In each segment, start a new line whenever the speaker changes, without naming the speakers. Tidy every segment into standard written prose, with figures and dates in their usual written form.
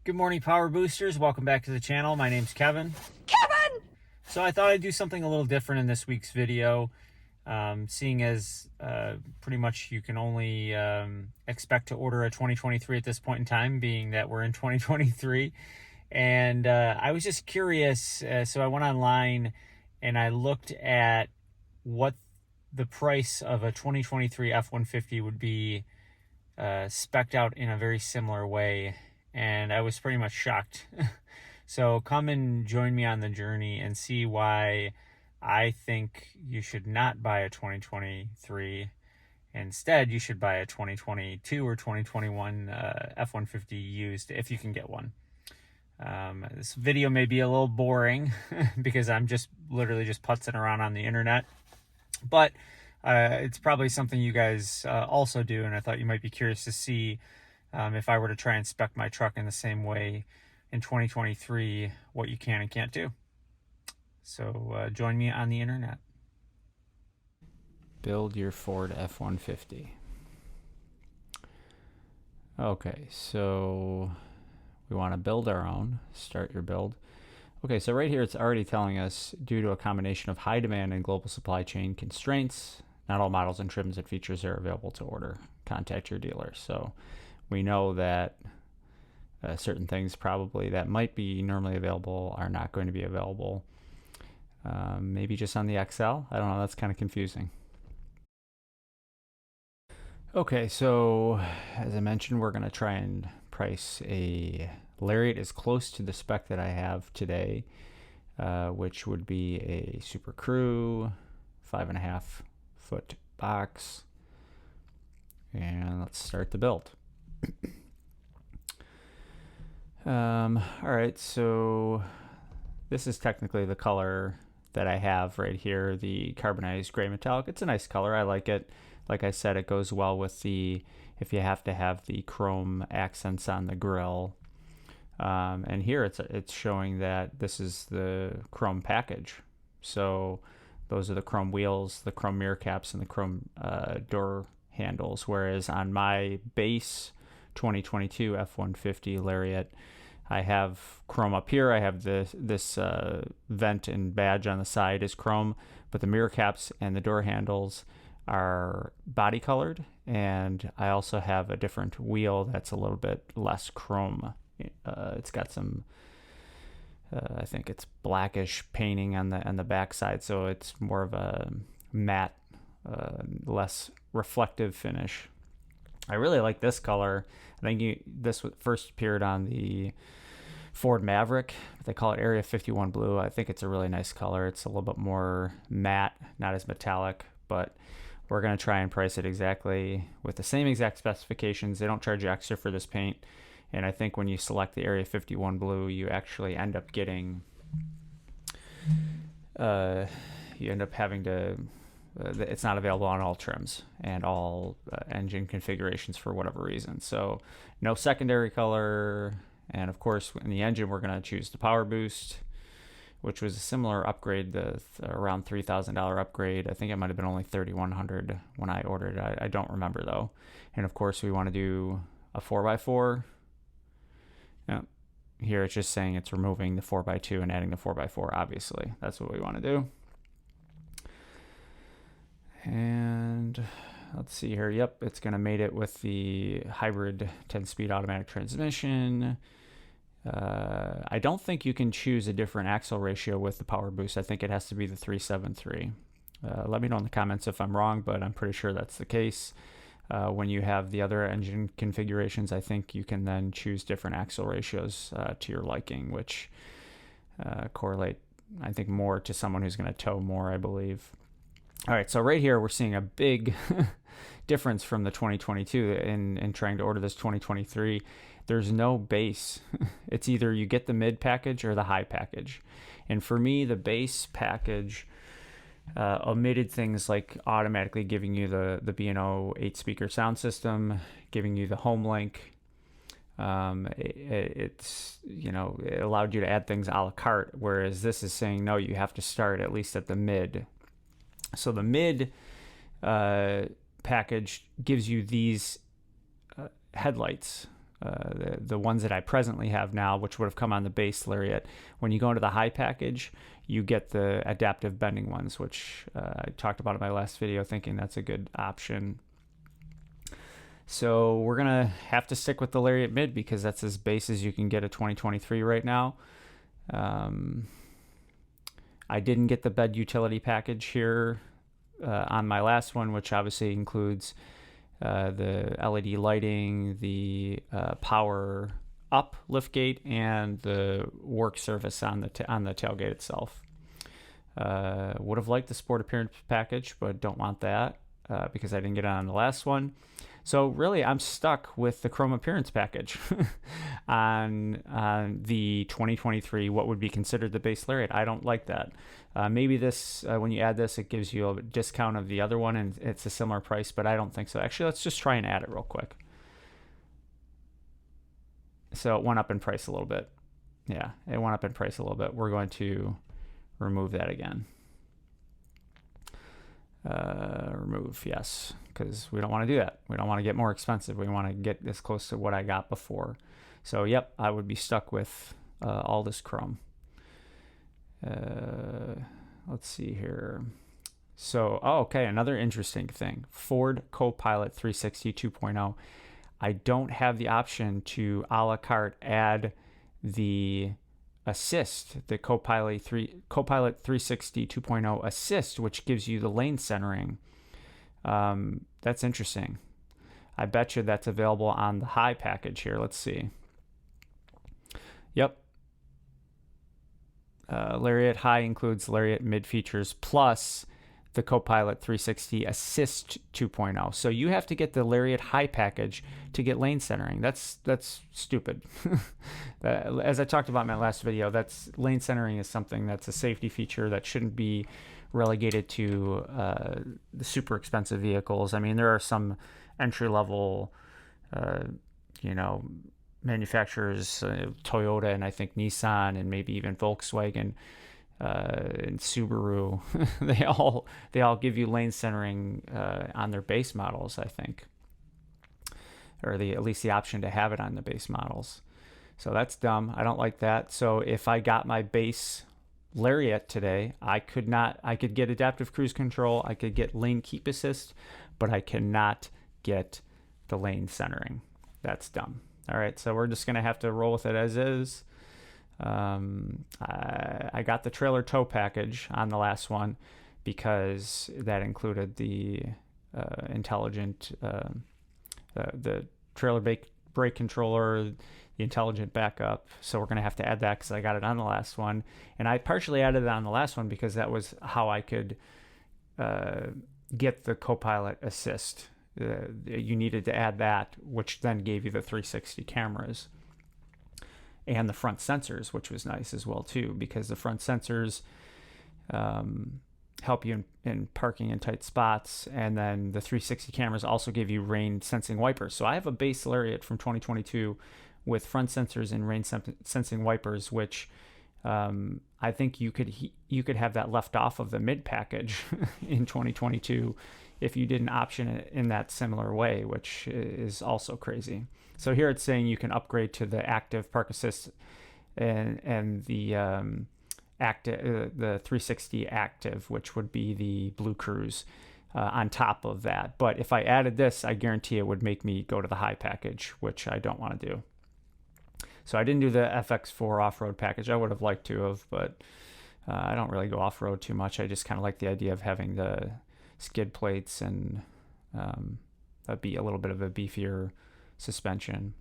Good morning, Power Boosters. Welcome back to the channel. My name's Kevin. So I thought I'd do something a little different in this week's video, seeing as pretty much you can only expect to order a 2023 at this point in time, being that we're in 2023. And I was just curious, so I went online and I looked at what the price of a 2023 F-150 would be spec'd out in a very similar way, and I was pretty much shocked. So come and join me on the journey and see why I think you should not buy a 2023. Instead, you should buy a 2022 or 2021 F-150 used if you can get one. This video may be a little boring because I'm just literally just putzing around on the internet, but it's probably something you guys also do, and I thought you might be curious to see if I were to try and spec my truck in the same way in 2023, what you can and can't do. So join me on the internet.
Build your Ford F-150. Okay, so we want to build our own. Start your build. Okay, so right here it's already telling us, due to a combination of high demand and global supply chain constraints, not all models and trims and features are available to order. Contact your dealer. So we know that certain things probably that might be normally available are not going to be available. Maybe just on the XL. I don't know. That's kind of confusing. Okay, so as I mentioned, we're going to try and price a Lariat as close to the spec that I have today, which would be a Super Crew, 5.5 foot box. And let's start the build. All right, so this is technically the color that I have right here, the carbonized gray metallic. It's a nice color. I like it. Like I said, it goes well with if you have to have the chrome accents on the grille. And here it's showing that this is the chrome package. So those are the chrome wheels, the chrome mirror caps, and the chrome door handles. Whereas on my base 2022 F-150 Lariat, I have chrome up here. I have this vent and badge on the side is chrome, but the mirror caps and the door handles are body colored, and I also have a different wheel that's a little bit less chrome. It's got some I think it's blackish painting on the back side, so it's more of a matte, less reflective finish. I really like this color. I think this first appeared on the Ford Maverick. They call it Area 51 Blue. I think it's a really nice color. It's a little bit more matte, not as metallic, but we're going to try and price it exactly with the same exact specifications. They don't charge you extra for this paint. And I think when you select the Area 51 Blue, you actually end up getting, having to, it's not available on all trims and all engine configurations for whatever reason. So no secondary color. And of course, in the engine, we're going to choose the Power Boost, which was a similar upgrade, the around $3,000 upgrade. I think it might have been only $3,100 when I ordered it. I don't remember though. And of course, we want to do a 4x4. Yeah. Here it's just saying it's removing the 4x2 and adding the 4x4. Obviously, that's what we want to do. And let's see here. Yep, it's going to mate it with the hybrid 10-speed automatic transmission. I don't think you can choose a different axle ratio with the Power Boost. I think it has to be the 373. Let me know in the comments if I'm wrong, but I'm pretty sure that's the case. When you have the other engine configurations, I think you can then choose different axle ratios to your liking, which correlate, I think, more to someone who's going to tow more, I believe. All right, so right here we're seeing a big difference from the 2022 in trying to order this 2023. There's no base. It's either you get the mid package or the high package. And for me, the base package omitted things like automatically giving you the B&O 8-speaker sound system, giving you the home link. It allowed you to add things a la carte, whereas this is saying, no, you have to start at least at the mid. So the mid package gives you these headlights, the ones that I presently have now, which would have come on the base Lariat. When you go into the high package, you get the adaptive bending ones, which I talked about in my last video, thinking that's a good option. So we're going to have to stick with the Lariat Mid because that's as base as you can get a 2023 right now. I didn't get the bed utility package here on my last one, which obviously includes the LED lighting, the power up liftgate, and the work surface on the tailgate itself. Would have liked the sport appearance package, but don't want that because I didn't get it on the last one. So really, I'm stuck with the chrome appearance package on the 2023, what would be considered the base Lariat. I don't like that. Maybe this, when you add this, it gives you a discount of the other one and it's a similar price, but I don't think so. Actually, let's just try and add it real quick. So it went up in price a little bit. Yeah, it went up in price a little bit. We're going to remove that again. Remove, yes, because we don't want to do that. We don't want to get more expensive. We want to get as close to what I got before. So yep, I would be stuck with all this chrome. Let's see here. So, okay, another interesting thing. Ford Copilot 360 2.0. I don't have the option to a la carte add the assist, the Copilot 360 2.0 assist, which gives you the lane centering. That's interesting. I bet you that's available on the high package here. Let's see. Yep. Lariat High includes Lariat Mid features plus the Copilot 360 Assist 2.0. So you have to get the Lariat High package to get lane centering. That's stupid. As I talked about in my last video, lane centering is something that's a safety feature that shouldn't be relegated to the super expensive vehicles. I mean, there are some entry level, manufacturers, Toyota and I think Nissan and maybe even Volkswagen and Subaru. they all give you lane centering on their base models, I think, or at least the option to have it on the base models. So that's dumb. I don't like that. So if I got my base Lariat today, I could get adaptive cruise control, I could get lane keep assist, but I cannot get the lane centering. That's dumb. All right, so we're just gonna have to roll with it as is. I got the trailer tow package on the last one because that included the intelligent, the trailer brake controller, the intelligent backup. So we're going to have to add that because I got it on the last one. And I partially added it on the last one because that was how I could get the Copilot Assist. You needed to add that, which then gave you the 360 cameras and the front sensors, which was nice as well too, because the front sensors help you in parking in tight spots, and then the 360 cameras also give you rain sensing wipers. So I have a base Lariat from 2022 with front sensors and rain sensing wipers, which I think you could have that left off of the mid package in 2022 if you didn't option it in that similar way, which is also crazy. So here it's saying you can upgrade to the active park assist and the the 360 active, which would be the Blue Cruise on top of that. But if I added this, I guarantee it would make me go to the high package, which I don't want to do. So I didn't do the FX4 off-road package. I would have liked to have, but I don't really go off-road too much. I just kind of like the idea of having the skid plates and that'd be a little bit of a beefier suspension.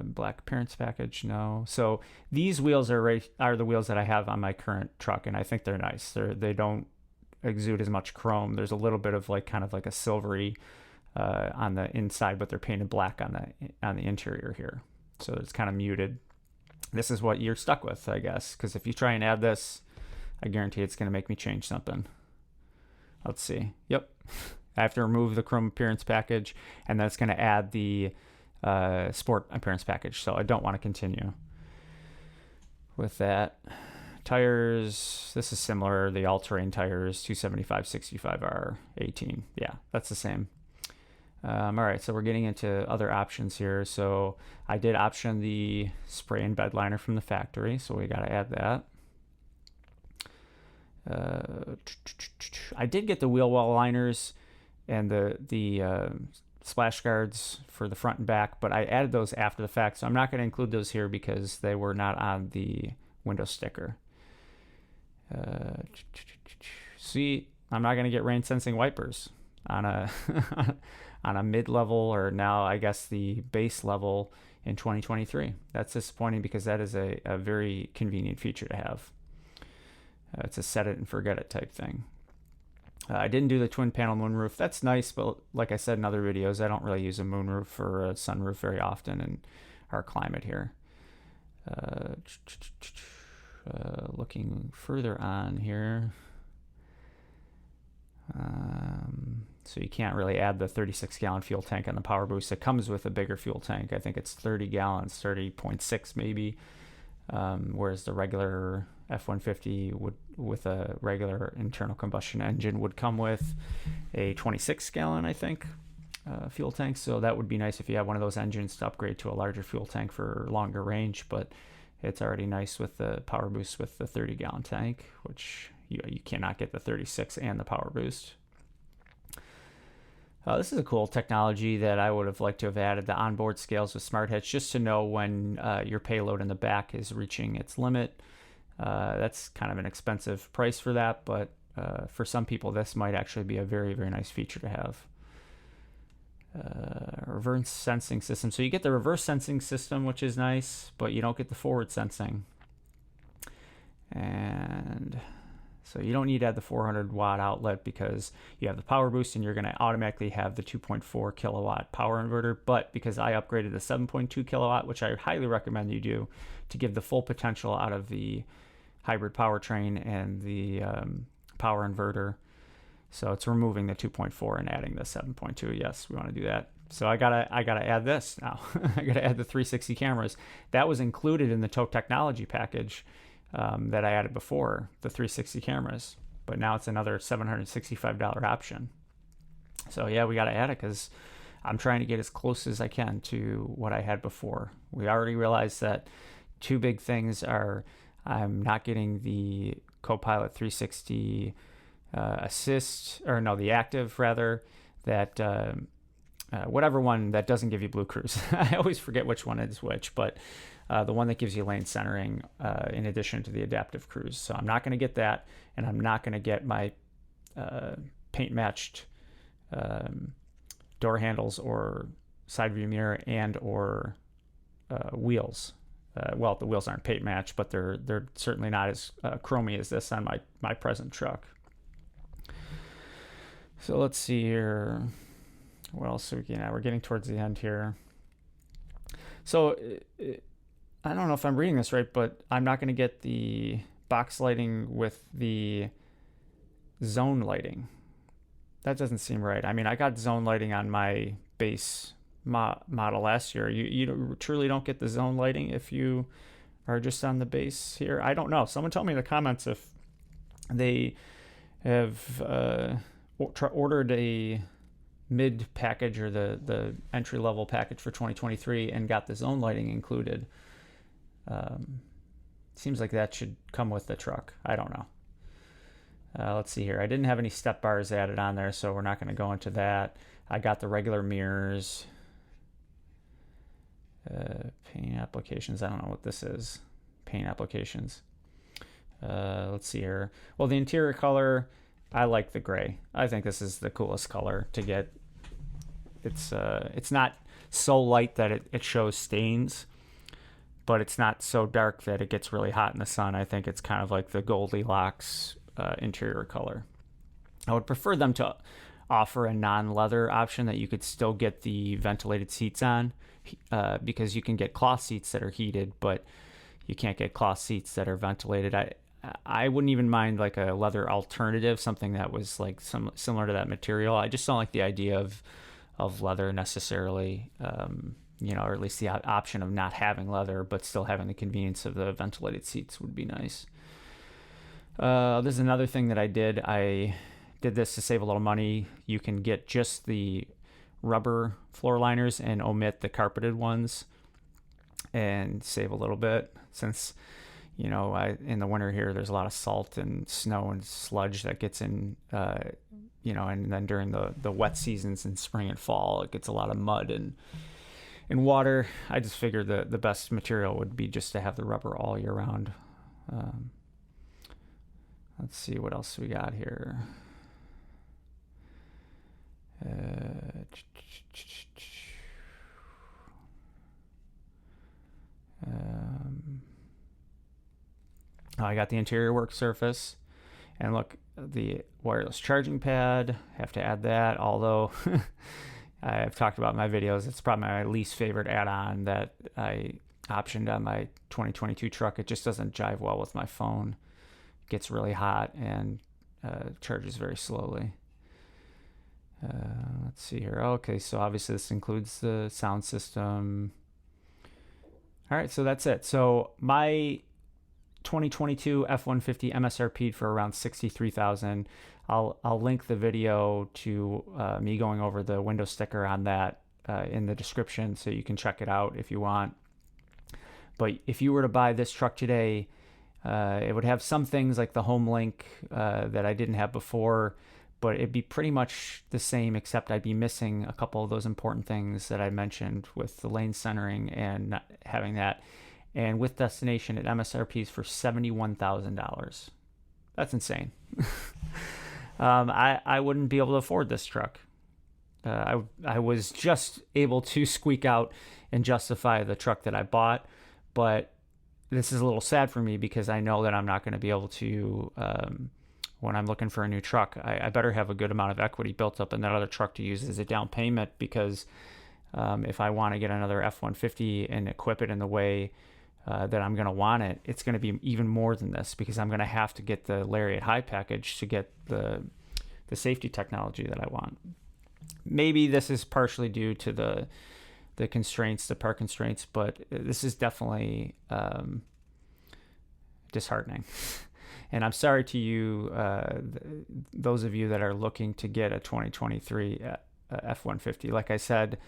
Black appearance package, no. So these wheels are the wheels that I have on my current truck, and I think they're nice. They don't exude as much chrome. There's a little bit of kind of like a silvery on the inside, but they're painted black on the interior here. So it's kind of muted. This is what you're stuck with, I guess, because if you try and add this, I guarantee it's going to make me change something. Let's see. Yep. I have to remove the chrome appearance package, and that's going to add the sport appearance package. So I don't want to continue with that. Tires, this is similar. The all-terrain tires, 275/65R 18. Yeah, that's the same. All right, so we're getting into other options here. So I did option the spray and bed liner from the factory, so we got to add that. I did get the wheel well liners and the splash guards for the front and back, but I added those after the fact, so I'm not going to include those here because they were not on the window sticker. See, I'm not going to get rain sensing wipers on a on a mid-level, or now I guess the base level in 2023. That's disappointing because that is a very convenient feature to have. It's a set it and forget it type thing. I didn't do the twin panel moonroof. That's nice, but like I said in other videos, I don't really use a moonroof or a sunroof very often in our climate here. Looking further on here. So you can't really add the 36-gallon fuel tank on the Power Boost. It comes with a bigger fuel tank. I think it's 30 gallons, 30.6 maybe, whereas the regular F-150 would, with a regular internal combustion engine, would come with a 26-gallon, I think, fuel tank. So that would be nice if you have one of those engines to upgrade to a larger fuel tank for longer range, but it's already nice with the Power Boost with the 30-gallon tank, which you cannot get the 36 and the Power Boost. This is a cool technology that I would have liked to have added, the onboard scales with smart hitch, just to know when your payload in the back is reaching its limit. That's kind of an expensive price for that, but for some people this might actually be a very, very nice feature to have. Reverse sensing system. So you get the reverse sensing system, which is nice, but you don't get the forward sensing. And so you don't need to add the 400 watt outlet because you have the Power Boost and you're going to automatically have the 2.4 kilowatt power inverter. But because I upgraded the 7.2 kilowatt, which I highly recommend you do to give the full potential out of the hybrid powertrain and the power inverter. So it's removing the 2.4 and adding the 7.2. Yes, we want to do that. So I gotta add this now. I gotta add the 360 cameras. That was included in the tow technology package that I added before, the 360 cameras, but now it's another $765 option. So yeah, we got to add it because I'm trying to get as close as I can to what I had before. We already realized that two big things are I'm not getting the Copilot 360 assist, or no, the active rather, that whatever one that doesn't give you Blue Cruise. I always forget which one is which, but the one that gives you lane centering in addition to the adaptive cruise. So I'm not going to get that, and I'm not going to get my paint matched door handles or side view mirror and or wheels. Well, the wheels aren't paint matched, but they're certainly not as chromy as this on my present truck. So let's see here. What else are we getting at? We're getting towards the end here. So I don't know if I'm reading this right, but I'm not going to get the box lighting with the zone lighting. That doesn't seem right. I mean, I got zone lighting on my base model last year. You truly don't get the zone lighting if you are just on the base here. I don't know. Someone tell me in the comments if they have ordered a mid package or the entry level package for 2023 and got the zone lighting included. Seems like that should come with the truck. I don't know. Let's see here. I didn't have any step bars added on there, so we're not going to go into that. I got the regular mirrors. Paint applications. I don't know what this is. Paint applications. Let's see here. Well, the interior color, I like the gray. I think this is the coolest color to get. It's not so light that it shows stains, but it's not so dark that it gets really hot in the sun. I think it's kind of like the Goldilocks interior color. I would prefer them to offer a non-leather option that you could still get the ventilated seats on, because you can get cloth seats that are heated, but you can't get cloth seats that are ventilated. I wouldn't even mind like a leather alternative, something that was like similar to that material. I just don't like the idea of leather necessarily, or at least the option of not having leather, but still having the convenience of the ventilated seats would be nice. There's another thing that I did. I did this to save a little money. You can get just the rubber floor liners and omit the carpeted ones and save a little bit, since in the winter here there's a lot of salt and snow and sludge that gets in, and then during the wet seasons in spring and fall it gets a lot of mud and water. I just figured the best material would be just to have the rubber all year round. Let's see what else we got here. I got the interior work surface, and look, the wireless charging pad, have to add that, although I've talked about in my videos, it's probably my least favorite add-on that I optioned on my 2022 truck. It just doesn't jive well with my phone. It gets really hot and charges very slowly. Let's see here. Okay, so obviously this includes the sound system. All right, so that's it. So my 2022 F150 MSRP'd for around $63,000. I'll link the video to me going over the window sticker on that in the description, so you can check it out if you want. But if you were to buy this truck today, it would have some things like the home link that I didn't have before, but it'd be pretty much the same, except I'd be missing a couple of those important things that I mentioned with the lane centering and not having that. And with destination, it MSRPs for $71,000. That's insane. I wouldn't be able to afford this truck. I was just able to squeak out and justify the truck that I bought, but this is a little sad for me because I know that I'm not going to be able to, when I'm looking for a new truck, I better have a good amount of equity built up in that other truck to use as a down payment, because if I want to get another F-150 and equip it in the way that I'm going to want it, it's going to be even more than this, because I'm going to have to get the Lariat High package to get the safety technology that I want. Maybe this is partially due to the constraints, the park constraints, but this is definitely disheartening. And I'm sorry to you, those of you that are looking to get a 2023 F-150. Like I said,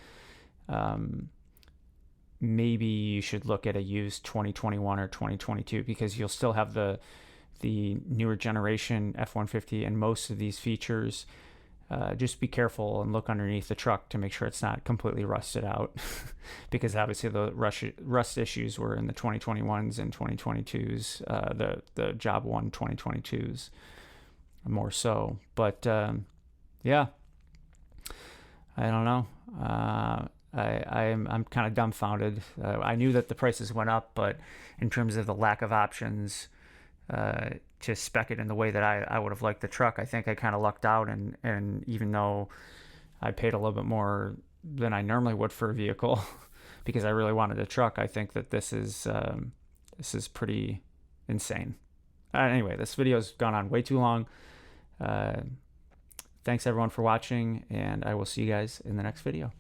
maybe you should look at a used 2021 or 2022, because you'll still have the newer generation F-150 and most of these features. Just be careful and look underneath the truck to make sure it's not completely rusted out, because obviously the rust issues were in the 2021s and 2022s, the Job 1 2022s more so. But yeah, I don't know. I'm kind of dumbfounded. I knew that the prices went up, but in terms of the lack of options to spec it in the way that I would have liked the truck, I think I kind of lucked out. And even though I paid a little bit more than I normally would for a vehicle because I really wanted a truck, I think that this is pretty insane. Anyway, this video's gone on way too long. Thanks everyone for watching, and I will see you guys in the next video.